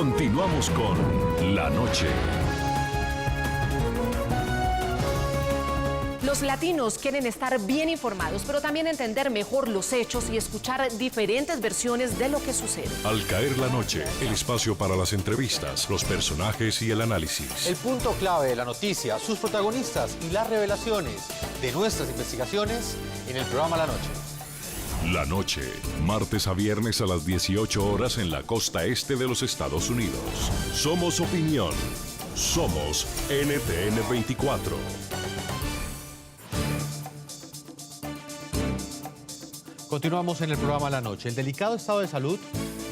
Continuamos con La Noche. Los latinos quieren estar bien informados, pero también entender mejor los hechos y escuchar diferentes versiones de lo que sucede. Al caer la noche, el espacio para las entrevistas, los personajes y el análisis. El punto clave de la noticia, sus protagonistas y las revelaciones de nuestras investigaciones en el programa La Noche. La Noche, martes a viernes a las 18 horas en la costa este de los Estados Unidos. Somos opinión. Somos NTN 24. Continuamos en el programa La Noche. El delicado estado de salud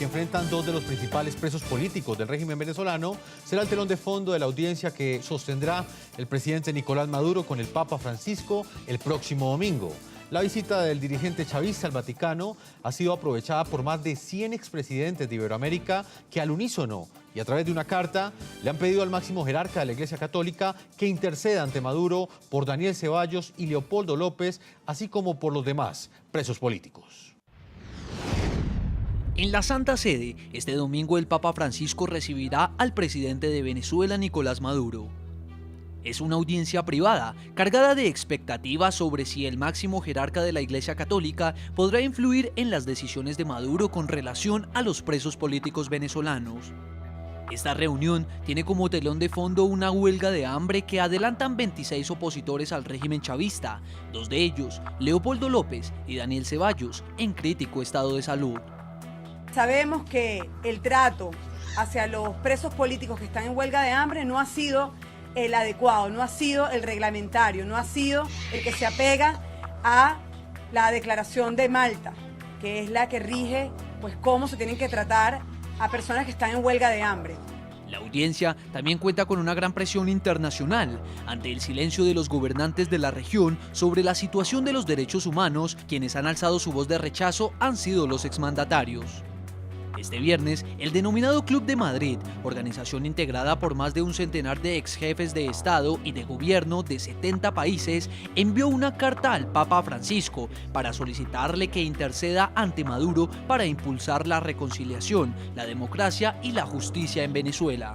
que enfrentan dos de los principales presos políticos del régimen venezolano será el telón de fondo de la audiencia que sostendrá el presidente Nicolás Maduro con el Papa Francisco el próximo domingo. La visita del dirigente chavista al Vaticano ha sido aprovechada por más de 100 expresidentes de Iberoamérica que al unísono y a través de una carta le han pedido al máximo jerarca de la Iglesia Católica que interceda ante Maduro por Daniel Ceballos y Leopoldo López, así como por los demás presos políticos. En la Santa Sede, este domingo el Papa Francisco recibirá al presidente de Venezuela, Nicolás Maduro. Es una audiencia privada, cargada de expectativas sobre si el máximo jerarca de la Iglesia Católica podrá influir en las decisiones de Maduro con relación a los presos políticos venezolanos. Esta reunión tiene como telón de fondo una huelga de hambre que adelantan 26 opositores al régimen chavista, dos de ellos, Leopoldo López y Daniel Ceballos, en crítico estado de salud. Sabemos que el trato hacia los presos políticos que están en huelga de hambre no ha sido el adecuado, no ha sido el reglamentario, no ha sido el que se apega a la Declaración de Malta, que es la que rige pues cómo se tienen que tratar a personas que están en huelga de hambre. La audiencia también cuenta con una gran presión internacional ante el silencio de los gobernantes de la región sobre la situación de los derechos humanos. Quienes han alzado su voz de rechazo han sido los exmandatarios. Este viernes, el denominado Club de Madrid, organización integrada por más de un centenar de ex jefes de Estado y de gobierno de 70 países, envió una carta al Papa Francisco para solicitarle que interceda ante Maduro para impulsar la reconciliación, la democracia y la justicia en Venezuela.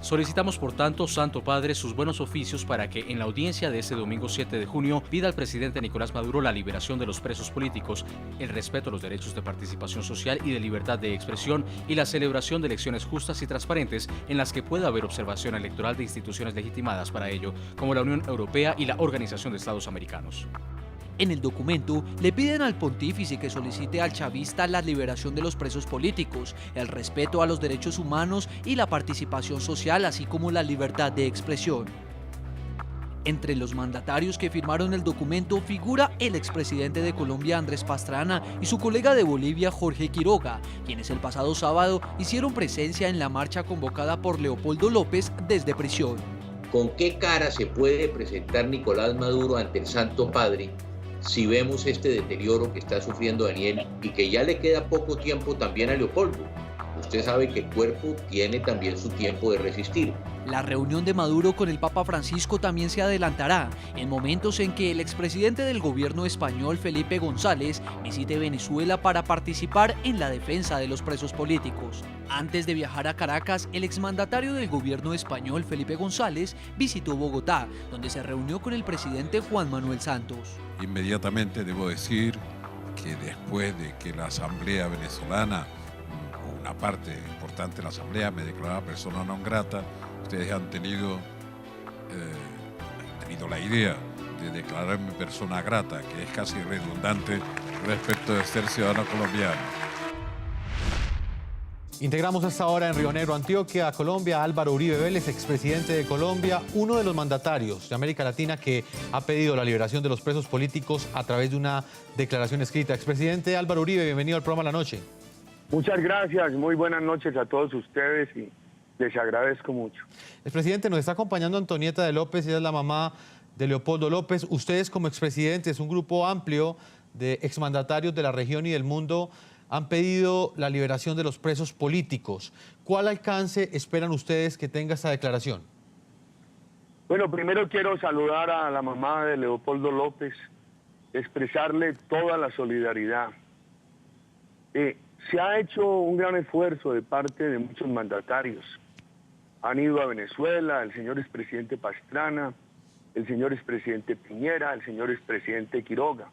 Solicitamos, por tanto, Santo Padre, sus buenos oficios para que en la audiencia de este domingo 7 de junio pida al presidente Nicolás Maduro la liberación de los presos políticos, el respeto a los derechos de participación social y de libertad de expresión y la celebración de elecciones justas y transparentes en las que pueda haber observación electoral de instituciones legitimadas para ello, como la Unión Europea y la Organización de Estados Americanos. En el documento le piden al pontífice que solicite al chavista la liberación de los presos políticos, el respeto a los derechos humanos y la participación social, así como la libertad de expresión. Entre los mandatarios que firmaron el documento figura el expresidente de Colombia, Andrés Pastrana, y su colega de Bolivia, Jorge Quiroga, quienes el pasado sábado hicieron presencia en la marcha convocada por Leopoldo López desde prisión. ¿Con qué cara se puede presentar Nicolás Maduro ante el Santo Padre si vemos este deterioro que está sufriendo Daniel y que ya le queda poco tiempo también a Leopoldo? Usted sabe que el cuerpo tiene también su tiempo de resistir. La reunión de Maduro con el Papa Francisco también se adelantará en momentos en que el expresidente del gobierno español, Felipe González, visite Venezuela para participar en la defensa de los presos políticos. Antes de viajar a Caracas, el exmandatario del gobierno español, Felipe González, visitó Bogotá, donde se reunió con el presidente Juan Manuel Santos. Inmediatamente debo decir que después de que la Asamblea venezolana, una parte importante de la Asamblea, me declaraba persona non grata, ustedes han tenido la idea de declararme persona grata, que es casi redundante respecto de ser ciudadano colombiano. Integramos hasta ahora en Río Negro, Antioquia, Colombia, Álvaro Uribe Vélez, expresidente de Colombia, uno de los mandatarios de América Latina que ha pedido la liberación de los presos políticos a través de una declaración escrita. Expresidente Álvaro Uribe, bienvenido al programa La Noche. Muchas gracias, muy buenas noches a todos ustedes y les agradezco mucho. Expresidente, nos está acompañando Antonieta de López, ella es la mamá de Leopoldo López. Ustedes como expresidentes, un grupo amplio de exmandatarios de la región y del mundo, han pedido la liberación de los presos políticos. ¿Cuál alcance esperan ustedes que tenga esta declaración? Bueno, primero quiero saludar a la mamá de Leopoldo López, expresarle toda la solidaridad. Se ha hecho un gran esfuerzo de parte de muchos mandatarios. Han ido a Venezuela, el señor expresidente Pastrana, el señor expresidente Piñera, el señor expresidente Quiroga.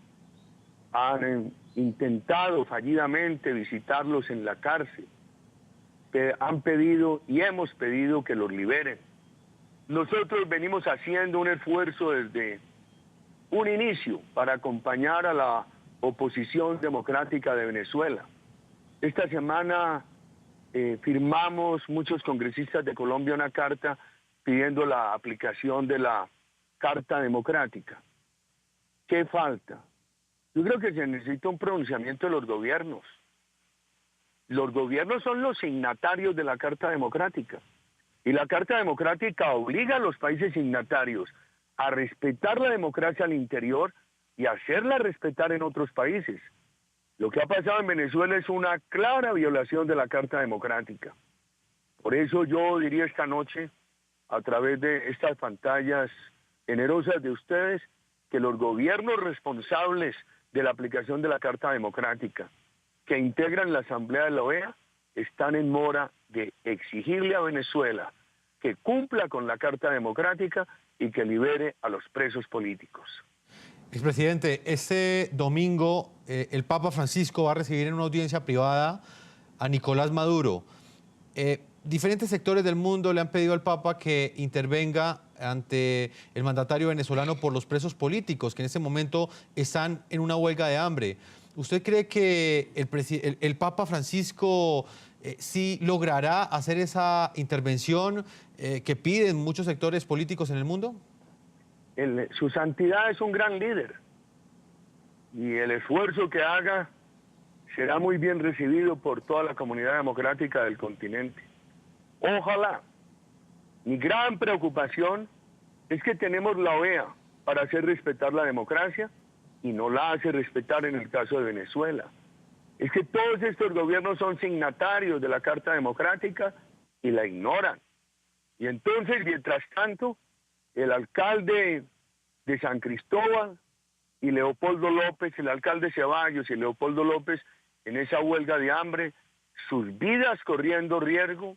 Han intentado fallidamente visitarlos en la cárcel. Han pedido y hemos pedido que los liberen. Nosotros venimos haciendo un esfuerzo desde un inicio para acompañar a la oposición democrática de Venezuela. Esta semana firmamos muchos congresistas de Colombia una carta pidiendo la aplicación de la Carta Democrática. ¿Qué falta? Yo creo que se necesita un pronunciamiento de los gobiernos. Los gobiernos son los signatarios de la Carta Democrática. Y la Carta Democrática obliga a los países signatarios a respetar la democracia al interior y hacerla respetar en otros países. Lo que ha pasado en Venezuela es una clara violación de la Carta Democrática. Por eso yo diría esta noche, a través de estas pantallas generosas de ustedes, que los gobiernos responsables de la aplicación de la Carta Democrática, que integran la Asamblea de la OEA, están en mora de exigirle a Venezuela que cumpla con la Carta Democrática y que libere a los presos políticos. Expresidente, este domingo el Papa Francisco va a recibir en una audiencia privada a Nicolás Maduro. Diferentes sectores del mundo le han pedido al Papa que intervenga ante el mandatario venezolano por los presos políticos, que en este momento están en una huelga de hambre. ¿Usted cree que el Papa Francisco sí logrará hacer esa intervención que piden muchos sectores políticos en el mundo? Su santidad es un gran líder y el esfuerzo que haga será muy bien recibido por toda la comunidad democrática del continente. Ojalá. Mi gran preocupación es que tenemos la OEA para hacer respetar la democracia y no la hace respetar en el caso de Venezuela. Es que todos estos gobiernos son signatarios de la Carta Democrática y la ignoran. Y entonces, mientras tanto, el alcalde de San Cristóbal y Leopoldo López, el alcalde Ceballos y Leopoldo López, en esa huelga de hambre, sus vidas corriendo riesgo,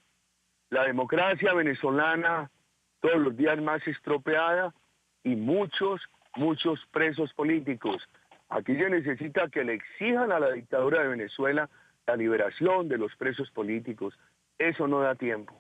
la democracia venezolana todos los días más estropeada y muchos presos políticos. Aquí se necesita que le exijan a la dictadura de Venezuela la liberación de los presos políticos. Eso no da tiempo.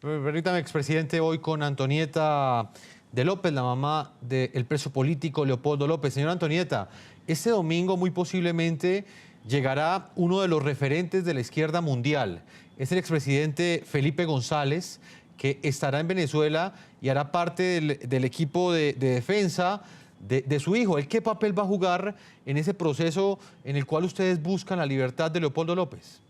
Permítame, expresidente, hoy con Antonieta de López, la mamá del preso político Leopoldo López. Señora Antonieta, este domingo muy posiblemente llegará uno de los referentes de la izquierda mundial. Es el expresidente Felipe González, que estará en Venezuela y hará parte del equipo de defensa de su hijo. ¿Él qué papel va a jugar en ese proceso en el cual ustedes buscan la libertad de Leopoldo López?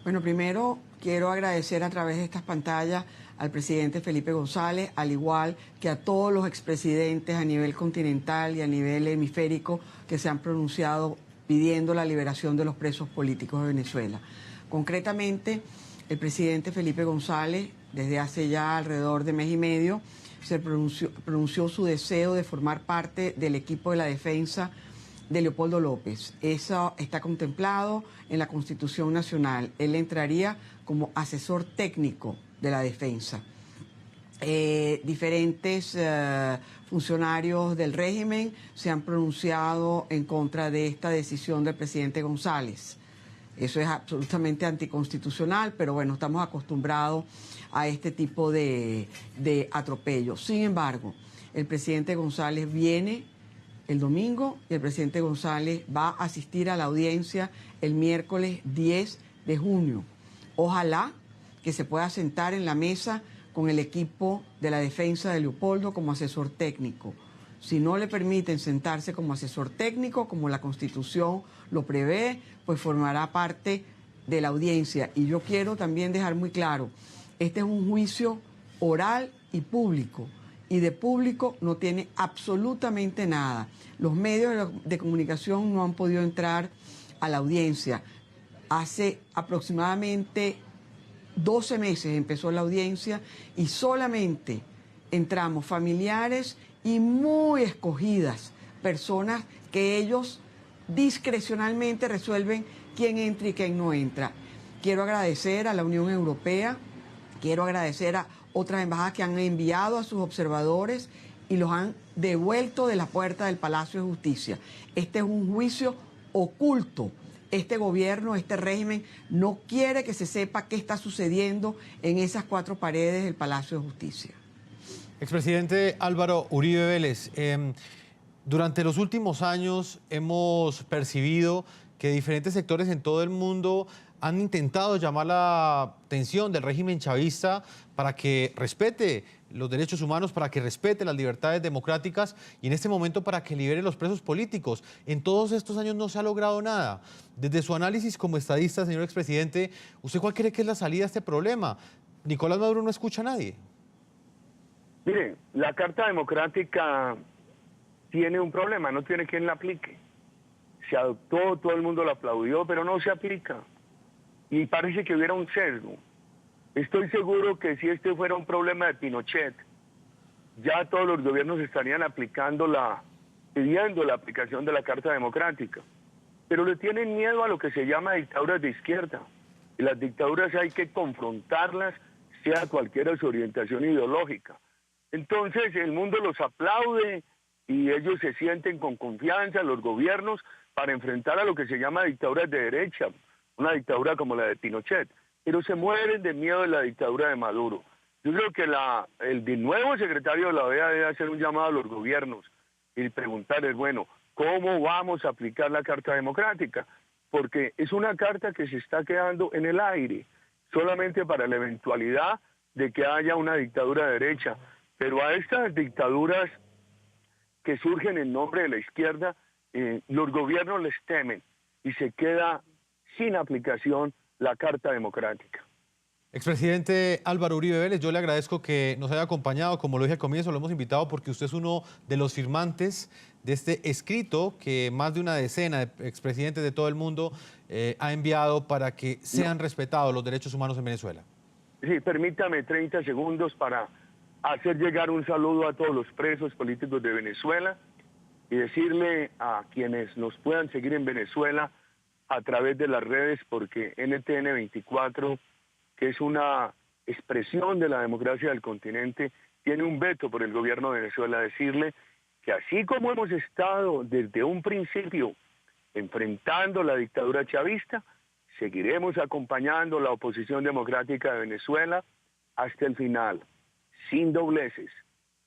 Bueno, primero quiero agradecer a través de estas pantallas al presidente Felipe González, al igual que a todos los expresidentes a nivel continental y a nivel hemisférico que se han pronunciado pidiendo la liberación de los presos políticos de Venezuela. Concretamente, el presidente Felipe González, desde hace ya alrededor de mes y medio, se pronunció su deseo de formar parte del equipo de la defensa de Leopoldo López. Eso está contemplado en la Constitución Nacional. Él entraría como asesor técnico de la defensa. Diferentes funcionarios del régimen se han pronunciado en contra de esta decisión del presidente González. Eso es absolutamente anticonstitucional, pero bueno, estamos acostumbrados a este tipo de atropellos. Sin embargo, el presidente González viene el domingo y el presidente González va a asistir a la audiencia el miércoles 10 de junio. Ojalá que se pueda sentar en la mesa con el equipo de la defensa de Leopoldo como asesor técnico. Si no le permiten sentarse como asesor técnico, como la Constitución lo prevé, pues formará parte de la audiencia. Y yo quiero también dejar muy claro, este es un juicio oral y público, y de público no tiene absolutamente nada. Los medios de comunicación no han podido entrar a la audiencia. Hace aproximadamente 12 meses empezó la audiencia y solamente entramos familiares y muy escogidas, personas que ellos discrecionalmente resuelven quién entra y quién no entra. Quiero agradecer a la Unión Europea, quiero agradecer a otras embajadas que han enviado a sus observadores y los han devuelto de la puerta del Palacio de Justicia. Este es un juicio oculto. Este gobierno, este régimen, no quiere que se sepa qué está sucediendo en esas 4 paredes del Palacio de Justicia. Expresidente Álvaro Uribe Vélez, durante los últimos años hemos percibido que diferentes sectores en todo el mundo han intentado llamar la atención del régimen chavista para que respete los derechos humanos, para que respete las libertades democráticas y en este momento para que libere los presos políticos. En todos estos años no se ha logrado nada. Desde su análisis como estadista, señor expresidente, ¿usted cuál cree que es la salida a este problema? Nicolás Maduro no escucha a nadie. Miren, la Carta Democrática tiene un problema, no tiene quien la aplique. Se adoptó, todo el mundo la aplaudió, pero no se aplica. Y parece que hubiera un sesgo. Estoy seguro que si este fuera un problema de Pinochet, ya todos los gobiernos estarían pidiendo la aplicación de la Carta Democrática. Pero le tienen miedo a lo que se llama dictaduras de izquierda. Y las dictaduras hay que confrontarlas, sea cualquiera su orientación ideológica. Entonces el mundo los aplaude y ellos se sienten con confianza, los gobiernos, para enfrentar a lo que se llama dictaduras de derecha, una dictadura como la de Pinochet, pero se mueren de miedo de la dictadura de Maduro. Yo creo que el nuevo secretario de la OEA debe hacer un llamado a los gobiernos y preguntarles, bueno, ¿cómo vamos a aplicar la Carta Democrática? Porque es una carta que se está quedando en el aire, solamente para la eventualidad de que haya una dictadura de derecha. Pero a estas dictaduras que surgen en nombre de la izquierda, los gobiernos les temen y se queda sin aplicación la Carta Democrática. Expresidente Álvaro Uribe Vélez, yo le agradezco que nos haya acompañado. Como lo dije al comienzo, lo hemos invitado porque usted es uno de los firmantes de este escrito que más de una decena de expresidentes de todo el mundo ha enviado para que sean respetados los derechos humanos en Venezuela. Sí, permítame 30 segundos para hacer llegar un saludo a todos los presos políticos de Venezuela y decirle a quienes nos puedan seguir en Venezuela a través de las redes, porque NTN 24, que es una expresión de la democracia del continente, tiene un veto por el gobierno de Venezuela, decirle que así como hemos estado desde un principio enfrentando la dictadura chavista, seguiremos acompañando la oposición democrática de Venezuela hasta el final, sin dobleces.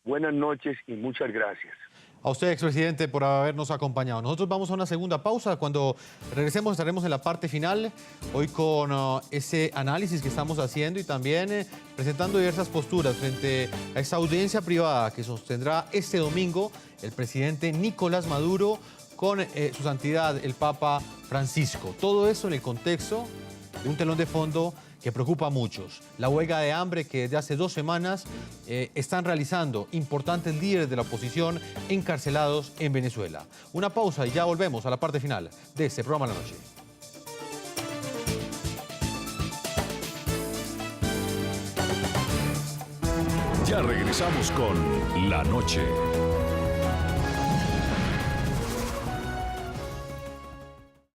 Buenas noches y muchas gracias. A usted, expresidente, por habernos acompañado. Nosotros vamos a una segunda pausa. Cuando regresemos estaremos en la parte final, hoy con ese análisis que estamos haciendo y también presentando diversas posturas frente a esta audiencia privada que sostendrá este domingo el presidente Nicolás Maduro con su santidad el Papa Francisco. Todo eso en el contexto de un telón de fondo que preocupa a muchos. La huelga de hambre que desde hace 2 semanas están realizando importantes líderes de la oposición encarcelados en Venezuela. Una pausa y ya volvemos a la parte final de este programa La Noche. Ya regresamos con La Noche.